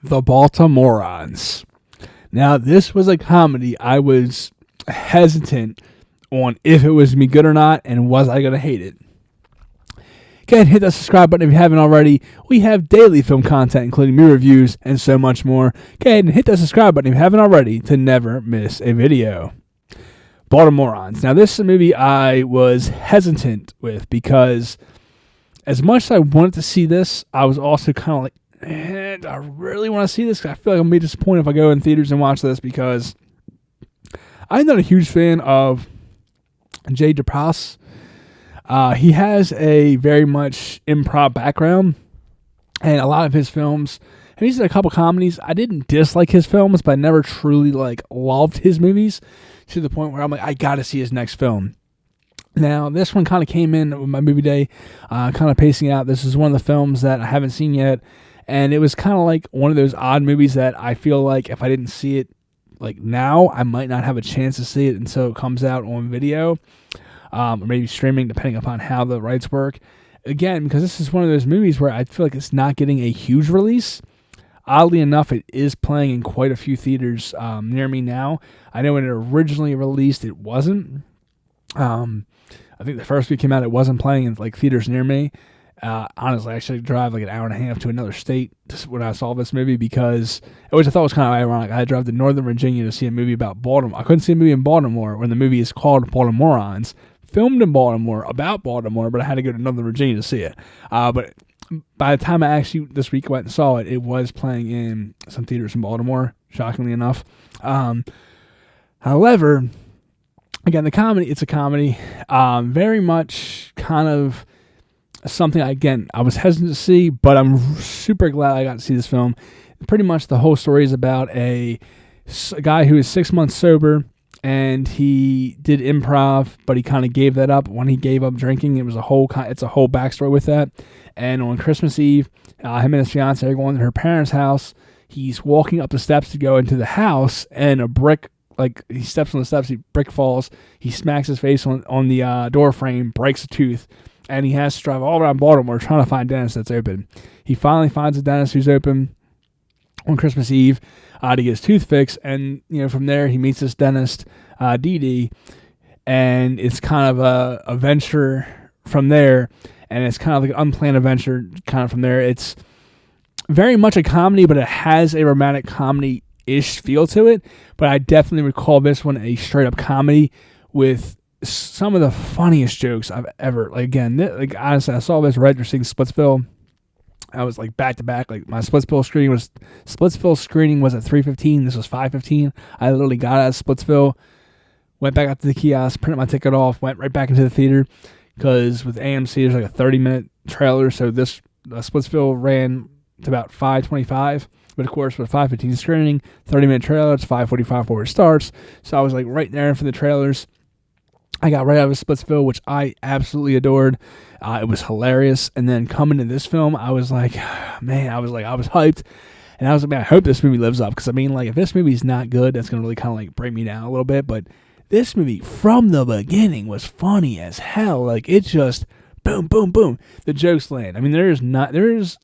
The Baltimorons. Now, this was a comedy I was hesitant on if it was going to be good or not, and was I going to hate it. Go ahead and hit that subscribe button if you haven't already. We have daily film content, including movie reviews and so much more. Go ahead and hit that subscribe button if you haven't already to never miss a video. Baltimorons. Now, this is a movie I was hesitant with because as much as I wanted to see this, I was also kind of like, do I really want to see this? I feel like I'm going to be disappointed if I go in theaters and watch this because I'm not a huge fan of Jay DePass. He has a very much improv background, and a lot of his films, and he's in a couple comedies. I didn't dislike his films, but I never truly loved his movies to the point where I'm like, I got to see his next film. Now, this one kind of came in with my movie day, kind of pacing out. This is one of the films that I haven't seen yet, and it was kind of like one of those odd movies that I feel like if I didn't see it now, I might not have a chance to see it until it comes out on video, or maybe streaming, depending upon how the rights work. Again, because this is one of those movies where I feel like it's not getting a huge release. Oddly enough, it is playing in quite a few theaters near me now. I know when it originally released, it wasn't. I think the first week it came out, it wasn't playing in theaters near me. Honestly, I should drive an hour and a half to another state when I saw this movie because, which I thought was kind of ironic. I had to drive to Northern Virginia to see a movie about Baltimore. I couldn't see a movie in Baltimore when the movie is called Baltimorons, filmed in Baltimore, about Baltimore, but I had to go to Northern Virginia to see it. But by the time I actually this week went and saw it, it was playing in some theaters in Baltimore, shockingly enough. However, again, it's a comedy. Very much kind of something, I was hesitant to see, but I'm super glad I got to see this film. Pretty much the whole story is about a guy who is 6 months sober, and he did improv, but he kind of gave that up when he gave up drinking. It's a whole backstory with that. And on Christmas Eve, him and his fiance are going to her parents' house. He's walking up the steps to go into the house, and a brick, he steps on the steps, brick falls. He smacks his face on the door frame, breaks a tooth, and he has to drive all around Baltimore trying to find a dentist that's open. He finally finds a dentist who's open on Christmas Eve to get his tooth fixed, and from there he meets this dentist, Dee Dee, and it's kind of a venture from there, and it's kind of an unplanned adventure kind of from there. It's very much a comedy, but it has a romantic comedy-ish feel to it, but I definitely would call this one a straight-up comedy with some of the funniest jokes I've ever, honestly, I saw this right after seeing Splitsville. I was back to back. My Splitsville screening was at 3:15. This was 5:15. I literally got out of Splitsville, went back up to the kiosk, printed my ticket off, went right back into the theater because with AMC there's a 30-minute trailer. So this Splitsville ran to about 5:25. But of course, with 5:15 screening, 30-minute trailer, it's 5:45 before it starts. So I was right there for the trailers. I got right out of Splitsville, which I absolutely adored. It was hilarious. And then coming to this film, I was I was hyped. And I was man, I hope this movie lives up. Because, if this movie's not good, that's going to really kind of break me down a little bit. But this movie, from the beginning, was funny as hell. It just, boom, boom, boom. The jokes land. There's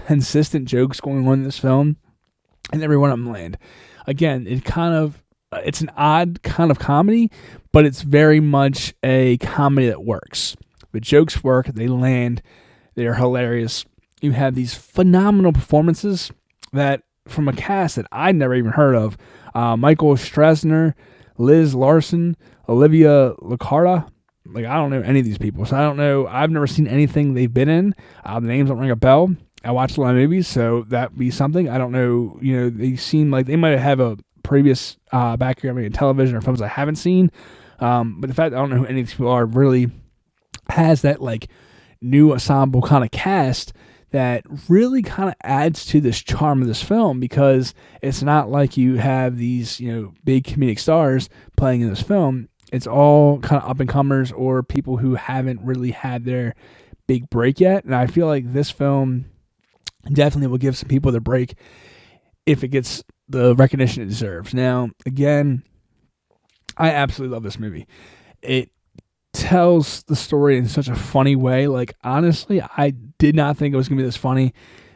consistent jokes going on in this film. And every one of them land. Again, it's an odd kind of comedy, but it's very much a comedy that works. The jokes work, they land, they're hilarious. You have these phenomenal performances that from a cast that I'd never even heard of. Michael Strasner, Liz Larson, Olivia Lacarta. I don't know any of these people, so I don't know. I've never seen anything they've been in. The names don't ring a bell. I watched a lot of movies, so that'd be something. I don't know. They seem like they might have a previous background in television or films I haven't seen, but the fact that I don't know who any of these people are really has that new ensemble kind of cast that really kind of adds to this charm of this film, because it's not like you have these big comedic stars playing in this film. It's all kind of up and comers or people who haven't really had their big break yet, and I feel like this film definitely will give some people the break if it gets the recognition it deserves. Now, again, I absolutely love this movie. It tells the story in such a funny way. Honestly, I did not think it was going to be this funny.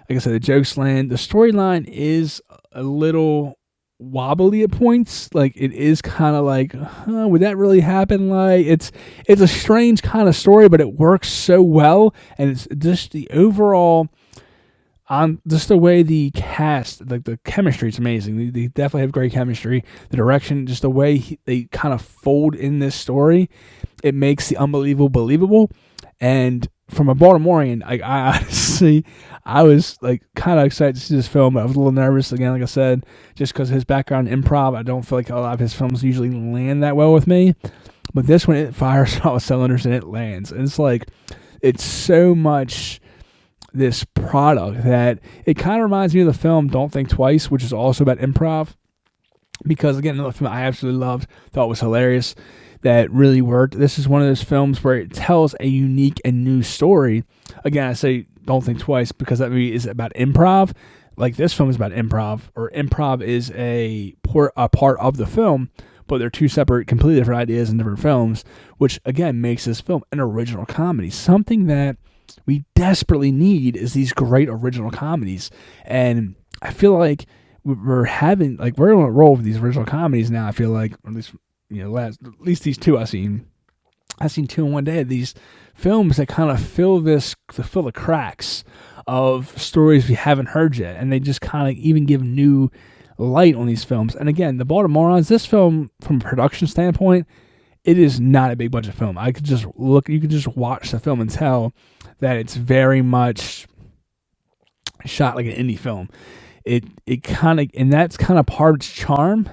Like I said, the jokes land. The storyline is a little wobbly at points. Like, it is kind of like, would that really happen? Like, it's a strange kind of story, but it works so well, and it's just the overall, just the way the cast, like the chemistry is amazing. They definitely have great chemistry. The direction, just the way they kind of fold in this story, it makes the unbelievable believable. And from a Baltimorean, I honestly, I was like kind of excited to see this film, but I was a little nervous again, like I said, just because his background in improv. I don't feel like a lot of his films usually land that well with me, but this one, it fires all cylinders and it lands. And it's like, it's so much this product that it kind of reminds me of the film Don't Think Twice, which is also about improv, because again, another film I absolutely loved, thought was hilarious, that really worked. This is one of those films where it tells a unique and new story. Again, I say Don't Think Twice because that movie is about improv. Like, this film is about improv, or improv is a part of the film, but they're two separate, completely different ideas in different films, which again makes this film an original comedy. Something that we desperately need is these great original comedies. And I feel like we're on a roll with these original comedies now. I feel like, or at least, at least these two I've seen 2 in one day of these films that kind of fill the cracks of stories we haven't heard yet, and they just kind of even give new light on these films. And again, the Baltimorons, this film, from a production standpoint, it is not a big budget film. You could just watch the film and tell that it's very much shot like an indie film. It kind of, and that's kind of part of its charm,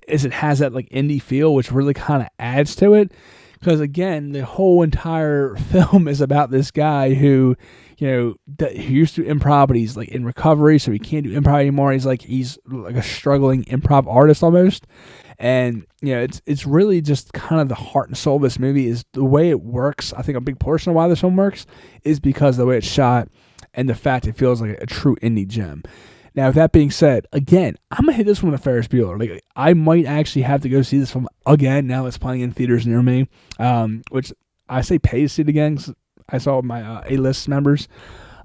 is it has that like indie feel, which really kind of adds to it. Because again, the whole entire film is about this guy who, he used to improv, but he's like in recovery, so he can't do improv anymore. He's like a struggling improv artist almost. And, it's really just kind of the heart and soul of this movie is the way it works. I think a big portion of why this film works is because of the way it's shot and the fact it feels like a true indie gem. Now, with that being said, again, I'm going to hit this one with a Ferris Bueller. Like, I might actually have to go see this film again now it's playing in theaters near me, which I say pay to see it again because I saw my A-list members,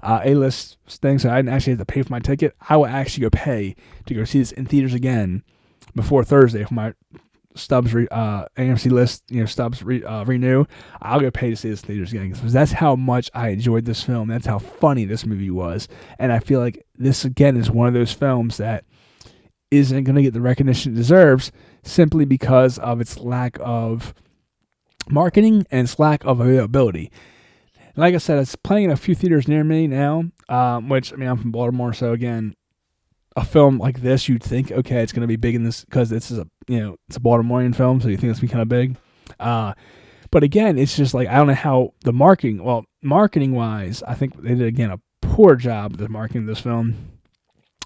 A-list thing, so I didn't actually have to pay for my ticket. I will actually go pay to go see this in theaters again before Thursday for my Stubs AMC list, Stubs renew. I'll go pay to see this in theaters again because that's how much I enjoyed this film. That's how funny this movie was, and I feel like this again is one of those films that isn't going to get the recognition it deserves simply because of its lack of marketing and its lack of availability. Like I said, it's playing in a few theaters near me now, which, I'm from Baltimore, so again, a film like this, you'd think, okay, it's going to be big in this, because this is it's a Baltimorean film, so you think it's going to be kind of big. But again, it's just like, I don't know how the marketing-wise, I think they did, again, a poor job with the marketing of this film.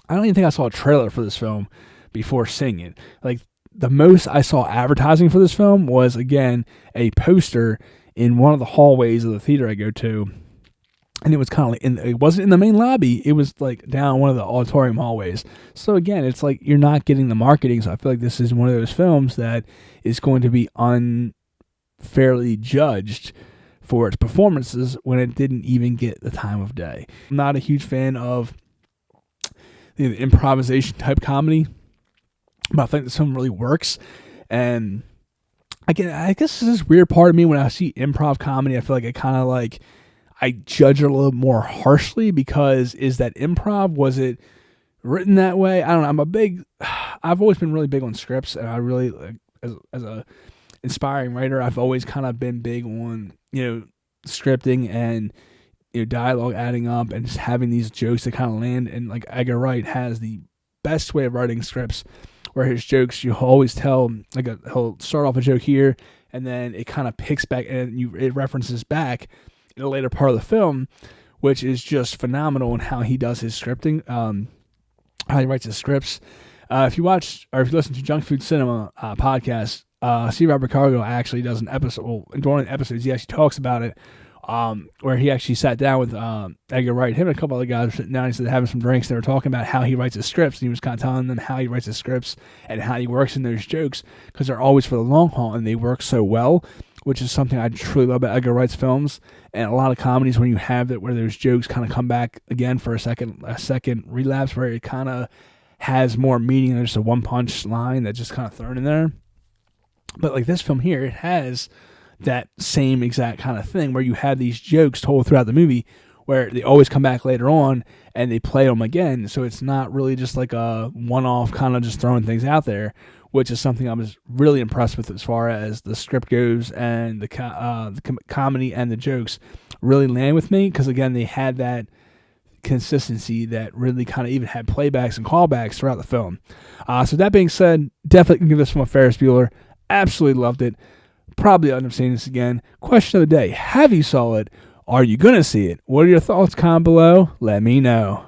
I don't even think I saw a trailer for this film before seeing it. Like, the most I saw advertising for this film was, again, a poster in one of the hallways of the theater I go to. And it was kind of like, it wasn't in the main lobby. It was like down one of the auditorium hallways. So again, it's like you're not getting the marketing. So I feel like this is one of those films that is going to be unfairly judged for its performances when it didn't even get the time of day. I'm not a huge fan of the improvisation type comedy, but I think this film really works. And I guess this is this weird part of me when I see improv comedy. I feel like I judge it a little more harshly because is that improv? Was it written that way? I don't know. I've always been really big on scripts, and I really, as a inspiring writer, I've always kind of been big on, scripting and, dialogue adding up and just having these jokes that kind of land. And like Edgar Wright has the best way of writing scripts where his jokes, you always tell, he'll start off a joke here and then it kind of picks back and it references back in a later part of the film, which is just phenomenal in how he does his scripting, how he writes his scripts. If you watch or if you listen to Junk Food Cinema podcast, C. Robert Cargo actually does an episode. Well, during the episodes, he actually talks about it where he actually sat down with Edgar Wright. Him and a couple other guys were sitting down. He said having some drinks. They were talking about how he writes his scripts, and he was kind of telling them how he writes his scripts and how he works in those jokes because they're always for the long haul and they work so well, which is something I truly love about Edgar Wright's films. And a lot of comedies, when you have it where those jokes kind of come back again for a second relapse, where it kind of has more meaning than just a one punch line that's just kind of thrown in there. But like this film here, it has that same exact kind of thing where you have these jokes told throughout the movie where they always come back later on and they play them again. So it's not really just like a one-off kind of just throwing things out there, which is something I was really impressed with as far as the script goes, and the comedy and the jokes really land with me because, again, they had that consistency that really kind of even had playbacks and callbacks throughout the film. So that being said, definitely can give this one a Ferris Bueller. Absolutely loved it. Probably end up seeing this again. Question of the day: have you saw it? Are you gonna see it? What are your thoughts? Comment below. Let me know.